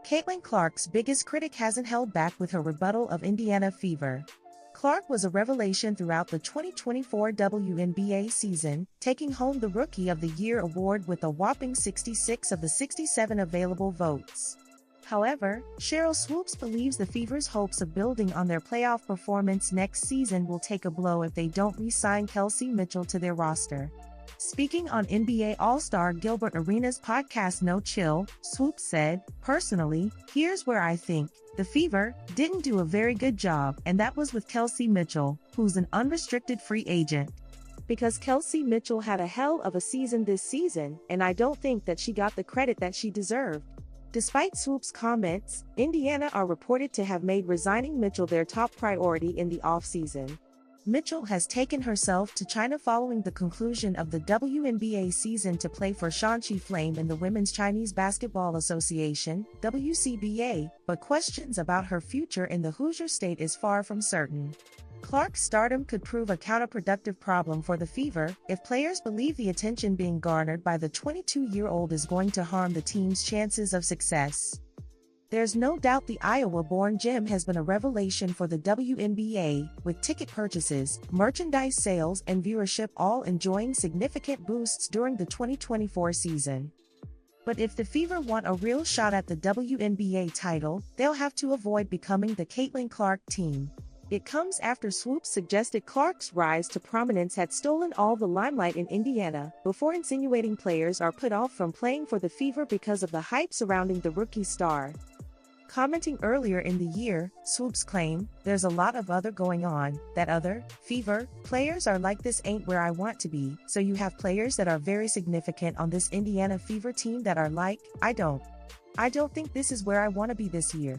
Caitlin Clark's biggest critic hasn't held back with her rebuttal of Indiana fever. Clark was a revelation throughout the 2024 WNBA season, taking home the Rookie of the Year award with a whopping 66 of the 67 available votes. However, Cheryl Swoops believes the Fever's hopes of building on their playoff performance next season will take a blow if they don't re-sign Kelsey Mitchell to their roster. Speaking on NBA All-Star Gilbert Arenas' podcast No Chill, Swoops said, "Personally, here's where I think the Fever didn't do a very good job, and that was with Kelsey Mitchell, who's an unrestricted free agent. Because Kelsey Mitchell had a hell of a season this season, and I don't think that she got the credit that she deserved." Despite Swoops' comments, Indiana are reported to have made resigning Mitchell their top priority in the offseason. Mitchell has taken herself to China following the conclusion of the WNBA season to play for Shanxi Flame in the Women's Chinese Basketball Association, WCBA, but questions about her future in the Hoosier State is far from certain. Clark's stardom could prove a counterproductive problem for the Fever if players believe the attention being garnered by the 22-year-old is going to harm the team's chances of success. There's no doubt the Iowa-born gem has been a revelation for the WNBA, with ticket purchases, merchandise sales, and viewership all enjoying significant boosts during the 2024 season. But if the Fever want a real shot at the WNBA title, they'll have to avoid becoming the Caitlin Clark team. It comes after Swoops suggested Clark's rise to prominence had stolen all the limelight in Indiana, before insinuating players are put off from playing for the Fever because of the hype surrounding the rookie star. Commenting earlier in the year, Swoops claimed, "There's a lot of other going on, that other, Fever, players are like this ain't where I want to be, so you have players that are very significant on this Indiana Fever team that are like, I don't think this is where I want to be this year."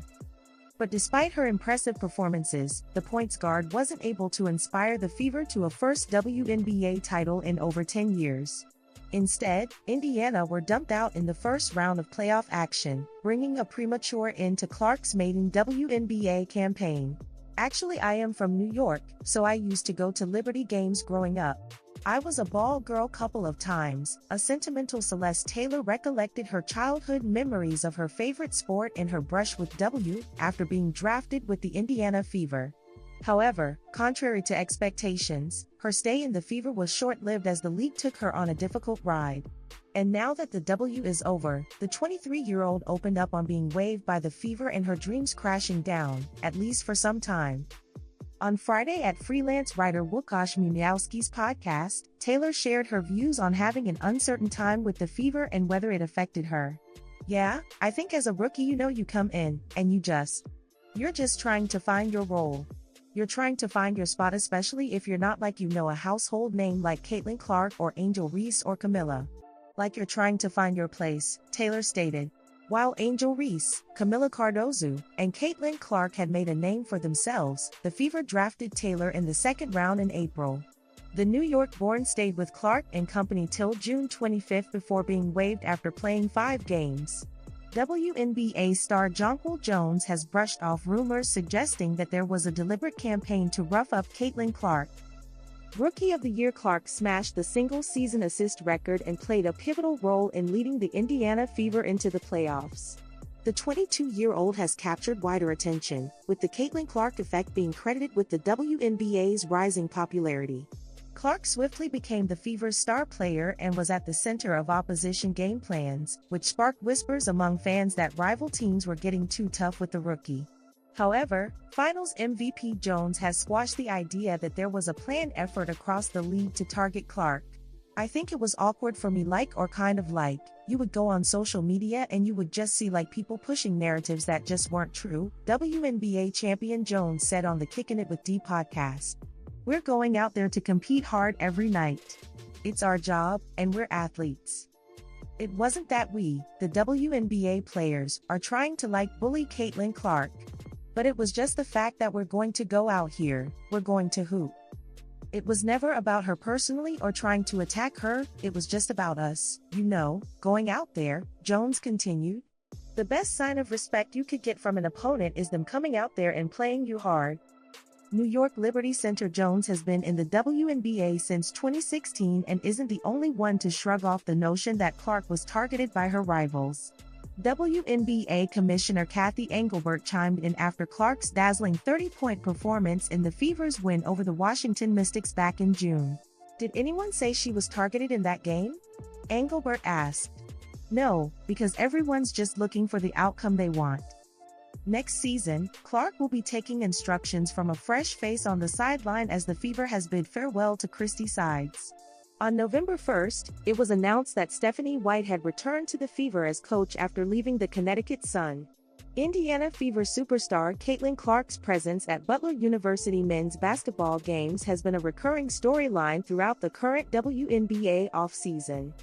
But despite her impressive performances, the points guard wasn't able to inspire the Fever to a first WNBA title in over 10 years. Instead, Indiana were dumped out in the first round of playoff action, bringing a premature end to Clark's maiden WNBA campaign. "Actually, I am from New York, so I used to go to Liberty games growing up. I was a ball girl couple of times." A sentimental Celeste Taylor recollected her childhood memories of her favorite sport and her brush with W after being drafted with the Indiana Fever. However, contrary to expectations, her stay in the Fever was short-lived as the league took her on a difficult ride. And now that the W is over, the 23-year-old opened up on being waived by the Fever and her dreams crashing down, at least for some time. On Friday at freelance writer Łukasz Miałowski's podcast, Taylor shared her views on having an uncertain time with the Fever and whether it affected her. "Yeah, I think as a rookie you come in, and you're just trying to find your role. You're trying to find your spot, especially if you're not like a household name like Caitlin Clark or Angel Reese or Camilla. Like you're trying to find your place," Taylor stated. While Angel Reese, Camilla Cardozo, and Caitlin Clark had made a name for themselves, the Fever drafted Taylor in the second round in April. The New York-born stayed with Clark and company till June 25 before being waived after playing 5 games. WNBA star Jonquel Jones has brushed off rumors suggesting that there was a deliberate campaign to rough up Caitlin Clark. Rookie of the Year Clark smashed the single-season assist record and played a pivotal role in leading the Indiana Fever into the playoffs. The 22-year-old has captured wider attention, with the Caitlin Clark effect being credited with the WNBA's rising popularity. Clark swiftly became the Fever's star player and was at the center of opposition game plans, which sparked whispers among fans that rival teams were getting too tough with the rookie. However, Finals MVP Jones has squashed the idea that there was a planned effort across the league to target Clark. "I think it was awkward for me, you would go on social media and you would just see people pushing narratives that just weren't true," WNBA champion Jones said on the Kickin' It with D podcast. "We're going out there to compete hard every night. It's our job, and we're athletes. It wasn't that we, the WNBA players, are trying to bully Caitlin Clark. But it was just the fact that we're going to go out here, we're going to hoop. It was never about her personally or trying to attack her, it was just about us, going out there," Jones continued. "The best sign of respect you could get from an opponent is them coming out there and playing you hard." New York Liberty Center Jones has been in the WNBA since 2016 and isn't the only one to shrug off the notion that Clark was targeted by her rivals. WNBA Commissioner Kathy Engelbert chimed in after Clark's dazzling 30-point performance in the Fever's win over the Washington Mystics back in June. "Did anyone say she was targeted in that game?" Engelbert asked. "No, because everyone's just looking for the outcome they want." Next season, Clark will be taking instructions from a fresh face on the sideline as the Fever has bid farewell to Christy Sides. On November 1st, it was announced that Stephanie White had returned to the Fever as coach after leaving the Connecticut Sun. Indiana Fever superstar Caitlin Clark's presence at Butler University men's basketball games has been a recurring storyline throughout the current WNBA offseason.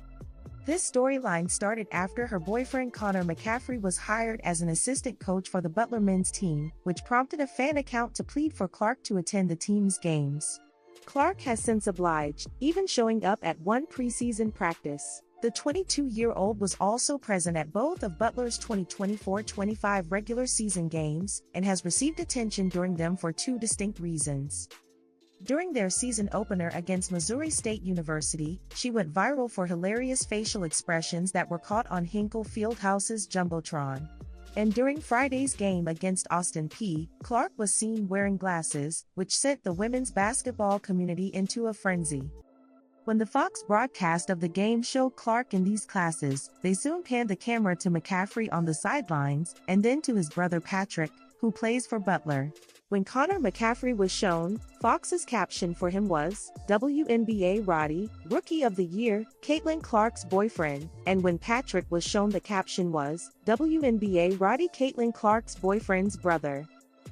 This storyline started after her boyfriend Connor McCaffrey was hired as an assistant coach for the Butler men's team, which prompted a fan account to plead for Clark to attend the team's games. Clark has since obliged, even showing up at one preseason practice. The 22-year-old was also present at both of Butler's 2024-25 regular season games, and has received attention during them for two distinct reasons. During their season opener against Missouri State University, she went viral for hilarious facial expressions that were caught on Hinkle Fieldhouse's Jumbotron. And during Friday's game against Austin Peay, Clark was seen wearing glasses, which sent the women's basketball community into a frenzy. When the Fox broadcast of the game showed Clark in these glasses, they soon panned the camera to McCaffrey on the sidelines, and then to his brother Patrick, who plays for Butler. When Connor McCaffrey was shown, Fox's caption for him was, "WNBA Roddy, Rookie of the Year, Caitlin Clark's boyfriend," and when Patrick was shown the caption was, "WNBA Roddy, Caitlin Clark's boyfriend's brother."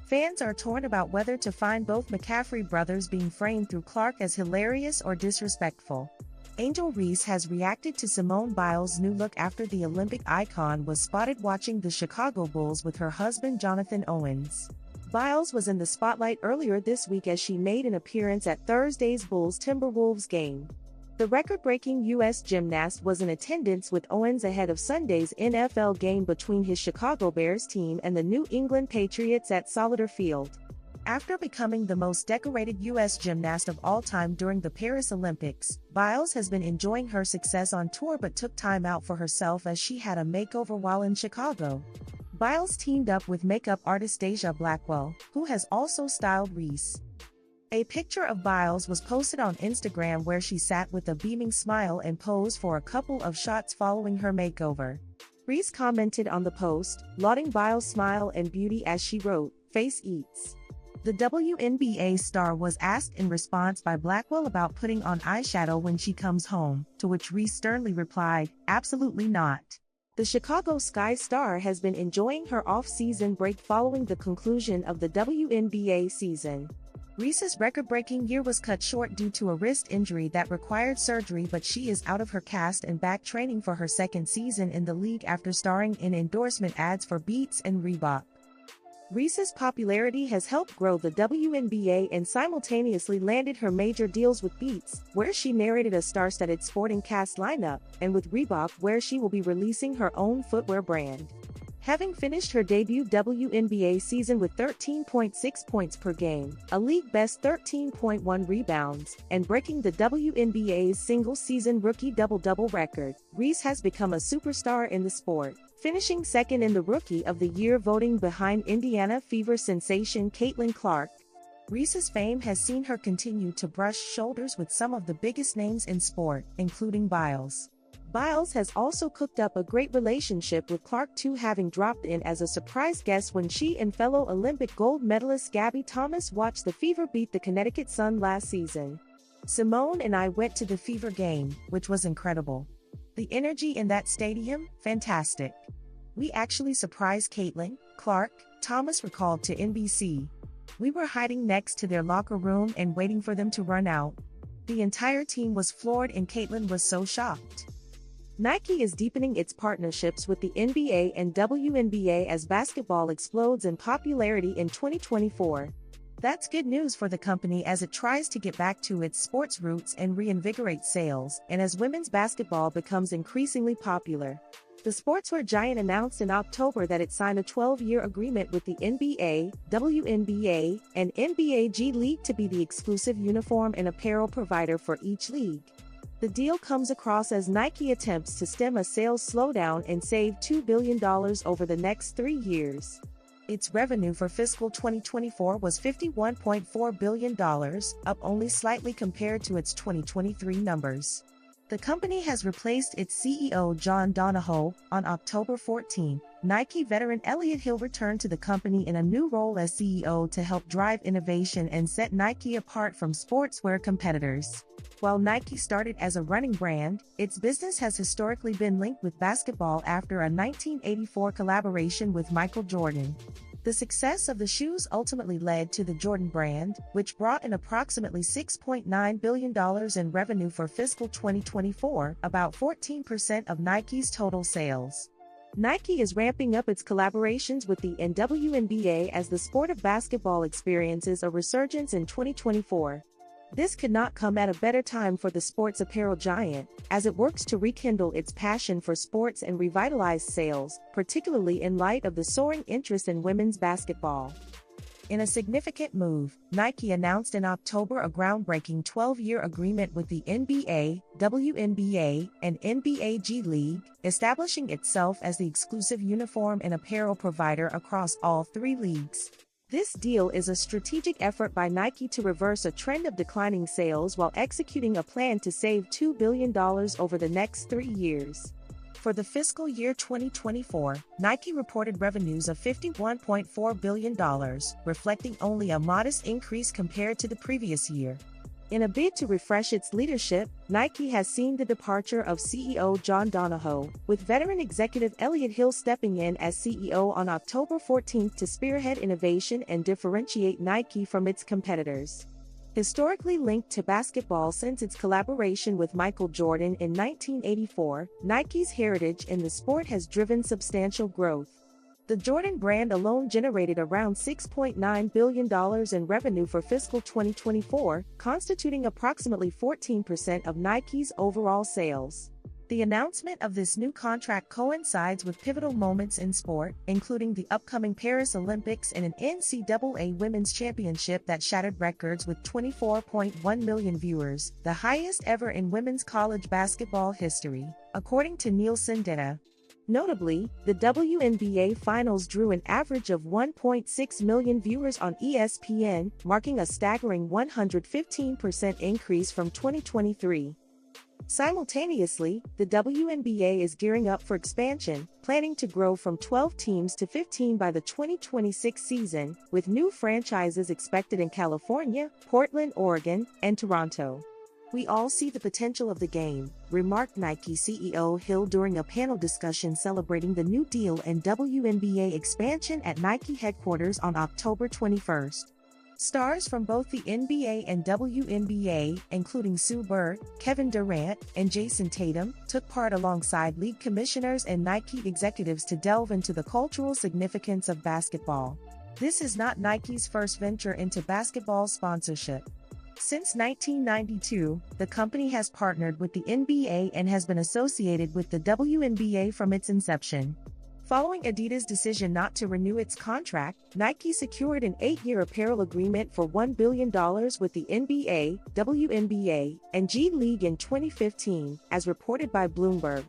Fans are torn about whether to find both McCaffrey brothers being framed through Clark as hilarious or disrespectful. Angel Reese has reacted to Simone Biles' new look after the Olympic icon was spotted watching the Chicago Bulls with her husband Jonathan Owens. Biles was in the spotlight earlier this week as she made an appearance at Thursday's Bulls-Timberwolves game. The record-breaking U.S. gymnast was in attendance with Owens ahead of Sunday's NFL game between his Chicago Bears team and the New England Patriots at Soldier Field. After becoming the most decorated U.S. gymnast of all time during the Paris Olympics, Biles has been enjoying her success on tour but took time out for herself as she had a makeover while in Chicago. Biles teamed up with makeup artist Deja Blackwell, who has also styled Reese. A picture of Biles was posted on Instagram where she sat with a beaming smile and posed for a couple of shots following her makeover. Reese commented on the post, lauding Biles' smile and beauty as she wrote, "Face eats." The WNBA star was asked in response by Blackwell about putting on eyeshadow when she comes home, to which Reese sternly replied, "Absolutely not." The Chicago Sky star has been enjoying her off-season break following the conclusion of the WNBA season. Reese's record-breaking year was cut short due to a wrist injury that required surgery, but she is out of her cast and back training for her second season in the league after starring in endorsement ads for Beats and Reebok. Reese's popularity has helped grow the WNBA and simultaneously landed her major deals with Beats, where she narrated a star-studded sporting cast lineup, and with Reebok, where she will be releasing her own footwear brand. Having finished her debut WNBA season with 13.6 points per game, a league-best 13.1 rebounds, and breaking the WNBA's single-season rookie double-double record, Reese has become a superstar in the sport, finishing second in the Rookie of the Year voting behind Indiana Fever sensation Caitlin Clark. Reese's fame has seen her continue to brush shoulders with some of the biggest names in sport, including Biles. Biles has also cooked up a great relationship with Clark too, having dropped in as a surprise guest when she and fellow Olympic gold medalist Gabby Thomas watched the Fever beat the Connecticut Sun last season. "Simone and I went to the Fever game, which was incredible. The energy in that stadium, fantastic. We actually surprised Caitlin," Clark, Thomas recalled to NBC. "We were hiding next to their locker room and waiting for them to run out. The entire team was floored and Caitlin was so shocked." Nike is deepening its partnerships with the NBA and WNBA as basketball explodes in popularity in 2024. That's good news for the company as it tries to get back to its sports roots and reinvigorate sales, and as women's basketball becomes increasingly popular. The sportswear giant announced in October that it signed a 12-year agreement with the NBA, WNBA, and NBA G League to be the exclusive uniform and apparel provider for each league. The deal comes across as Nike attempts to stem a sales slowdown and save $2 billion over the next 3 years. Its revenue for fiscal 2024 was $51.4 billion, up only slightly compared to its 2023 numbers. The company has replaced its CEO John Donahoe. On October 14. Nike veteran Elliott Hill returned to the company in a new role as CEO to help drive innovation and set Nike apart from sportswear competitors. While Nike started as a running brand, its business has historically been linked with basketball after a 1984 collaboration with Michael Jordan. The success of the shoes ultimately led to the Jordan brand, which brought in approximately $6.9 billion in revenue for fiscal 2024, about 14% of Nike's total sales. Nike is ramping up its collaborations with the WNBA as the sport of basketball experiences a resurgence in 2024. This could not come at a better time for the sports apparel giant, as it works to rekindle its passion for sports and revitalize sales, particularly in light of the soaring interest in women's basketball. In a significant move, Nike announced in October a groundbreaking 12-year agreement with the NBA, WNBA, and NBA G League, establishing itself as the exclusive uniform and apparel provider across all 3 leagues. This deal is a strategic effort by Nike to reverse a trend of declining sales while executing a plan to save $2 billion over the next 3 years. For the fiscal year 2024, Nike reported revenues of $51.4 billion, reflecting only a modest increase compared to the previous year. In a bid to refresh its leadership, Nike has seen the departure of CEO John Donahoe, with veteran executive Elliott Hill stepping in as CEO on October 14 to spearhead innovation and differentiate Nike from its competitors. Historically linked to basketball since its collaboration with Michael Jordan in 1984, Nike's heritage in the sport has driven substantial growth. The Jordan brand alone generated around $6.9 billion in revenue for fiscal 2024, constituting approximately 14% of Nike's overall sales. The announcement of this new contract coincides with pivotal moments in sport, including the upcoming Paris Olympics and an NCAA Women's Championship that shattered records with 24.1 million viewers, the highest ever in women's college basketball history, according to Nielsen data. Notably, the WNBA Finals drew an average of 1.6 million viewers on ESPN, marking a staggering 115% increase from 2023. Simultaneously, the WNBA is gearing up for expansion, planning to grow from 12 teams to 15 by the 2026 season, with new franchises expected in California, Portland, Oregon, and Toronto. "We all see the potential of the game," remarked Nike CEO Hill during a panel discussion celebrating the new deal and WNBA expansion at Nike headquarters on October 21. Stars from both the NBA and WNBA, including Sue Bird, Kevin Durant, and Jason Tatum, took part alongside league commissioners and Nike executives to delve into the cultural significance of basketball. This is not Nike's first venture into basketball sponsorship. Since 1992, the company has partnered with the NBA and has been associated with the WNBA from its inception. Following Adidas' decision not to renew its contract, Nike secured an 8-year apparel agreement for $1 billion with the NBA, WNBA, and G League in 2015, as reported by Bloomberg.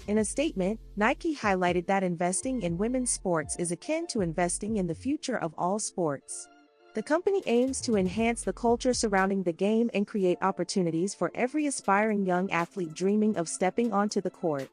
In a statement, Nike highlighted that investing in women's sports is akin to investing in the future of all sports. The company aims to enhance the culture surrounding the game and create opportunities for every aspiring young athlete dreaming of stepping onto the court.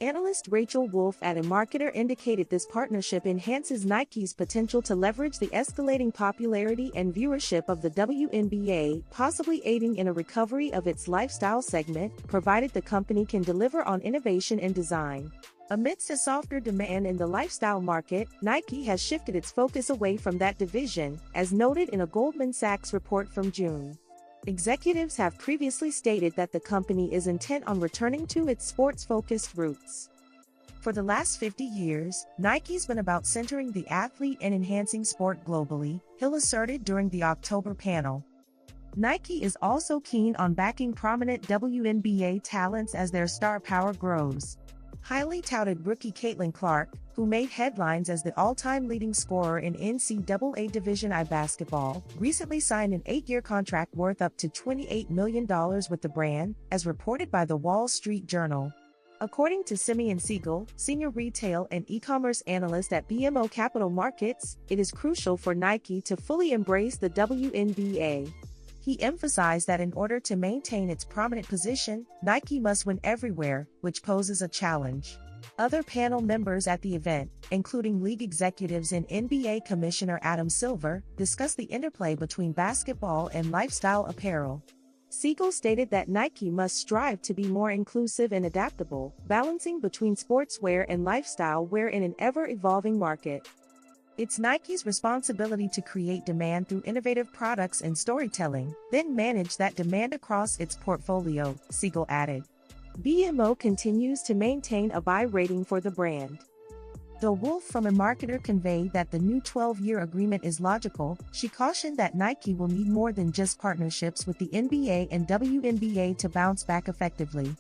Analyst Rachel Wolf at eMarketer indicated this partnership enhances Nike's potential to leverage the escalating popularity and viewership of the WNBA, possibly aiding in a recovery of its lifestyle segment, provided the company can deliver on innovation and design. Amidst a softer demand in the lifestyle market, Nike has shifted its focus away from that division, as noted in a Goldman Sachs report from June. Executives have previously stated that the company is intent on returning to its sports-focused roots. For the last 50 years, Nike's been about centering the athlete and enhancing sport globally, Hill asserted during the October panel. Nike is also keen on backing prominent WNBA talents as their star power grows. Highly touted rookie Caitlin Clark, who made headlines as the all-time leading scorer in NCAA Division I basketball, recently signed an 8-year contract worth up to $28 million with the brand, as reported by the Wall Street Journal. According to Simeon Siegel, senior retail and e-commerce analyst at BMO Capital Markets, it is crucial for Nike to fully embrace the WNBA. He emphasized that in order to maintain its prominent position, Nike must win everywhere, which poses a challenge. Other panel members at the event, including league executives and NBA Commissioner Adam Silver, discussed the interplay between basketball and lifestyle apparel. Siegel stated that Nike must strive to be more inclusive and adaptable, balancing between sportswear and lifestyle wear in an ever-evolving market. It's Nike's responsibility to create demand through innovative products and storytelling, then manage that demand across its portfolio, Siegel added. BMO continues to maintain a buy rating for the brand. Though Wolf from a marketer conveyed that the new 12-year agreement is logical, she cautioned that Nike will need more than just partnerships with the NBA and WNBA to bounce back effectively.